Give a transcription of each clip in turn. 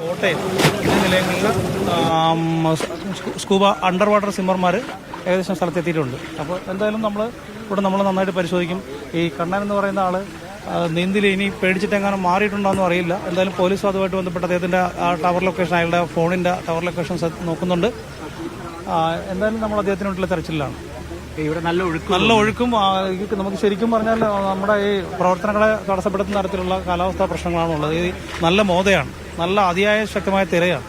കോട്ടയം എന്നീ നിലയങ്ങളിൽ scuba under water സ്വിമ്മർമാർ ഏകദേശം സ്ഥലത്തെത്തിയിട്ടുണ്ട്. അപ്പോൾ എന്തായാലും നമ്മൾ നന്നായിട്ട് പരിശോധിക്കും. ഈ കണ്ണൻ എന്ന് പറയുന്ന ആൾ നീന്തിൽ ഇനി പേടിച്ചിട്ടെങ്ങാനും മാറിയിട്ടുണ്ടോ എന്നും അറിയില്ല. എന്തായാലും പോലീസും അതുമായിട്ട് ബന്ധപ്പെട്ട് അദ്ദേഹത്തിൻ്റെ ടവർ ലൊക്കേഷൻ, അയാളുടെ ഫോണിൻ്റെ ടവർ ലൊക്കേഷൻ നോക്കുന്നുണ്ട്. എന്തായാലും നമ്മൾ അദ്ദേഹത്തിനുള്ള തെരച്ചിലാണ്. ഇവിടെ നല്ല ഒഴുക്കും നമുക്ക് ശരിക്കും പറഞ്ഞാൽ നമ്മുടെ ഈ പ്രവർത്തനങ്ങളെ തടസ്സപ്പെടുത്തുന്ന തരത്തിലുള്ള കാലാവസ്ഥാ പ്രശ്നങ്ങളാണുള്ളത്. ഈ നല്ല മോതയാണ്, നല്ല അതിയായ ശക്തമായ തിരയാണ്.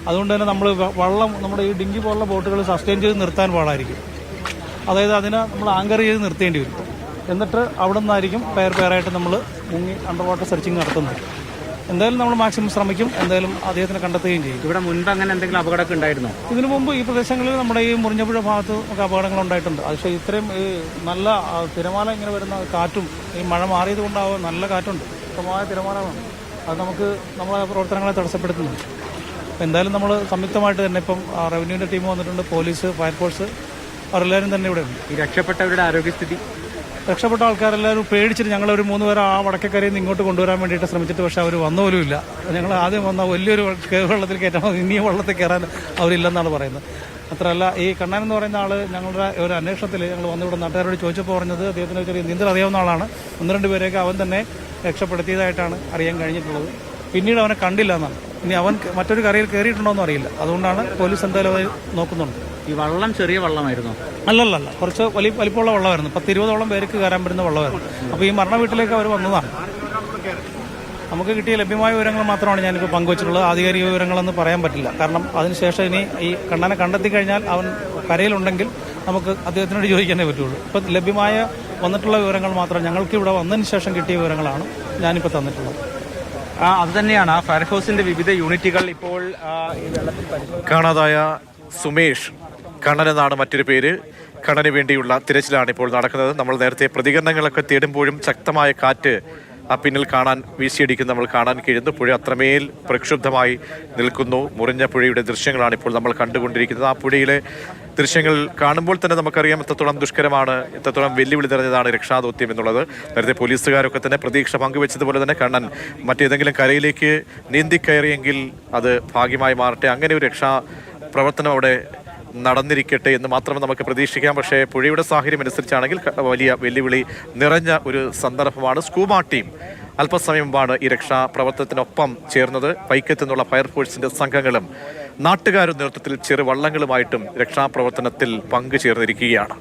അതുകൊണ്ട് തന്നെ നമ്മൾ വള്ളം, നമ്മുടെ ഈ ഡിങ്കി പോലുള്ള ബോട്ടുകൾ സസ്റ്റെയിൻ ചെയ്ത് നിർത്താൻ പാടായിരിക്കും. അതായത് അതിനെ നമ്മൾ ആങ്കർ ചെയ്ത് നിർത്തേണ്ടി വരും. എന്നിട്ട് അവിടെ നിന്നായിരിക്കും പെയറായിട്ട് നമ്മൾ മുങ്ങി അണ്ടർ വാട്ടർ സെർച്ചിങ് നടത്തുന്നത്. എന്തായാലും നമ്മൾ മാക്സിമം ശ്രമിക്കും. എന്തായാലും അദ്ദേഹത്തിനെ കണ്ടെത്തുകയും ചെയ്യും. ഇവിടെ മുൻപ് അങ്ങനെ എന്തെങ്കിലും അപകടമൊക്കെ ഉണ്ടായിരുന്നോ? ഇതിനു മുമ്പ് ഈ പ്രദേശങ്ങളിൽ നമ്മുടെ ഈ മുറിഞ്ഞപ്പുഴ ഭാഗത്ത് ഒക്കെ അപകടങ്ങൾ ഉണ്ടായിട്ടുണ്ട്. പക്ഷേ ഇത്രയും ഈ നല്ല തിരമാല ഇങ്ങനെ വരുന്ന കാറ്റും ഈ മഴ മാറിയത് കൊണ്ടാവും നല്ല കാറ്റുണ്ട്, ശക്തമായ തിരമാലമാണ്. അത് നമ്മളെ പ്രവർത്തനങ്ങളെ തടസ്സപ്പെടുത്തുന്നുണ്ട്. എന്തായാലും നമ്മൾ സംയുക്തമായിട്ട് തന്നെ ഇപ്പം റവന്യൂവിൻ്റെ ടീം വന്നിട്ടുണ്ട്, പോലീസ്, ഫയർഫോഴ്സ്, അവരെല്ലാവരും തന്നെ ഇവിടെ ഉണ്ട്. ഈ രക്ഷപ്പെട്ടവരുടെ ആരോഗ്യസ്ഥിതി? രക്ഷപ്പെട്ട ആൾക്കാരെല്ലാവരും പേടിച്ചിട്ട് ഞങ്ങളൊരു 3 പേർ ആ വടക്കേക്കരയിൽ നിന്ന് ഇങ്ങോട്ട് കൊണ്ടുവരാൻ വേണ്ടിയിട്ട് ശ്രമിച്ചിട്ട് പക്ഷേ അവർ വന്ന പോലും ഇല്ല. ഞങ്ങൾ ആദ്യം വന്ന വലിയൊരു വെള്ളത്തിൽ കയറ്റണം, ഇനിയും വെള്ളത്തിൽ കയറാൻ അവരില്ലെന്നാണ് പറയുന്നത്. മാത്രമല്ല ഈ കണ്ണൻ എന്ന് പറയുന്ന ആൾ ഞങ്ങളുടെ ഒരു അന്വേഷണത്തിൽ ഞങ്ങൾ വന്നിവിടെ നാട്ടുകാരോട് ചോദിച്ചപ്പോൾ പറഞ്ഞത് അദ്ദേഹത്തിന് ചെറിയ നീന്തൽ അറിയാവുന്ന ആളാണ്. 1-2 പേരെയൊക്കെ അവൻ തന്നെ രക്ഷപ്പെടുത്തിയതായിട്ടാണ് അറിയാൻ കഴിഞ്ഞിട്ടുള്ളത്. പിന്നീട് അവനെ കണ്ടില്ല എന്നാണ്. ഇനി അവൻ മറ്റൊരു കരയിൽ കയറിയിട്ടുണ്ടോ എന്നും അറിയില്ല. അതുകൊണ്ടാണ് പോലീസ് എന്തായാലും അത് നോക്കുന്നുണ്ട്. ഈ വള്ളം ചെറിയ വള്ളമായിരുന്നു? അല്ലല്ല, കുറച്ച് വലിപ്പമുള്ള വെള്ളമായിരുന്നു. 10-20ഓളം പേർക്ക് കയറാൻ പറ്റുന്ന വെള്ളമായിരുന്നു. അപ്പോൾ ഈ മരണ വീട്ടിലേക്ക് അവർ വന്നതാണ്. നമുക്ക് കിട്ടിയ ലഭ്യമായ വിവരങ്ങൾ മാത്രമാണ് ഞാനിപ്പോൾ പങ്കുവച്ചിട്ടുള്ളത്. ആധികാരിക വിവരങ്ങളെന്ന് പറയാൻ പറ്റില്ല. കാരണം അതിനുശേഷം ഇനി ഈ കണ്ണനെ കണ്ടെത്തി കഴിഞ്ഞാൽ അവൻ കരയിലുണ്ടെങ്കിൽ നമുക്ക് അദ്ദേഹത്തിനോട് ചോദിക്കാനേ പറ്റുള്ളൂ. ഇപ്പോൾ ലഭ്യമായ വന്നിട്ടുള്ള വിവരങ്ങൾ മാത്രം ഞങ്ങൾക്ക് ഇവിടെ വന്നതിന് ശേഷം കിട്ടിയ വിവരങ്ങളാണ് ഞാനിപ്പോൾ തന്നിട്ടുള്ളത്. അത് തന്നെയാണ് ഫയർഫോഴ്സിന്റെ വിവിധ യൂണിറ്റുകൾ ഇപ്പോൾ കാണാതായ സുമേഷ്, കണ്ണൻ എന്നാണ് മറ്റൊരു പേര്. കണ്ണന് വേണ്ടിയുള്ള തിരച്ചിലാണ് ഇപ്പോൾ നടക്കുന്നത്. നമ്മൾ നേരത്തെ പ്രതികരണങ്ങളൊക്കെ തേടുമ്പോഴും ശക്തമായ കാറ്റ് പിന്നിൽ വീശിയടിക്കുന്ന നമ്മൾ കാണാൻ കഴിയുന്നു. പുഴ അത്രമേൽ പ്രക്ഷുബ്ധമായി നിൽക്കുന്നു. മുറിഞ്ഞ പുഴയുടെ ദൃശ്യങ്ങളാണ് ഇപ്പോൾ നമ്മൾ കണ്ടുകൊണ്ടിരിക്കുന്നത്. ആ പുഴയിലെ ദൃശ്യങ്ങൾ കാണുമ്പോൾ തന്നെ നമുക്കറിയാം എത്രത്തോളം ദുഷ്കരമാണ്, എത്രത്തോളം വെല്ലുവിളി നിറഞ്ഞതാണ് രക്ഷാദൗത്യം എന്നുള്ളത്. നേരത്തെ പോലീസുകാരൊക്കെ തന്നെ പ്രതീക്ഷ പങ്കുവെച്ചതുപോലെ തന്നെ കണ്ണൻ മറ്റേതെങ്കിലും കരയിലേക്ക് നീന്തിക്കയറിയെങ്കിൽ അത് ഭാഗ്യമായി മാറട്ടെ, അങ്ങനെ ഒരു രക്ഷാ പ്രവർത്തനം അവിടെ നടന്നിരിക്കട്ടെ എന്ന് മാത്രമേ നമുക്ക് പ്രതീക്ഷിക്കാം. പക്ഷേ പുഴയുടെ സാഹചര്യം അനുസരിച്ചാണെങ്കിൽ വലിയ വെല്ലുവിളി നിറഞ്ഞ ഒരു സന്ദർഭമാണ്. സ്കൂബ ടീം അല്പസമയം മുമ്പാണ് ഈ രക്ഷാ പ്രവർത്തനത്തിനൊപ്പം ചേർന്നത്. വൈക്കത്തു നിന്നുള്ള ഫയർഫോഴ്സിന്റെ സംഘങ്ങളും നാട്ടുകാരുടെ നേതൃത്വത്തിൽ ചെറുവള്ളങ്ങളുമായിട്ടും രക്ഷാപ്രവർത്തനത്തിൽ പങ്കുചേർന്നിരിക്കുകയാണ്.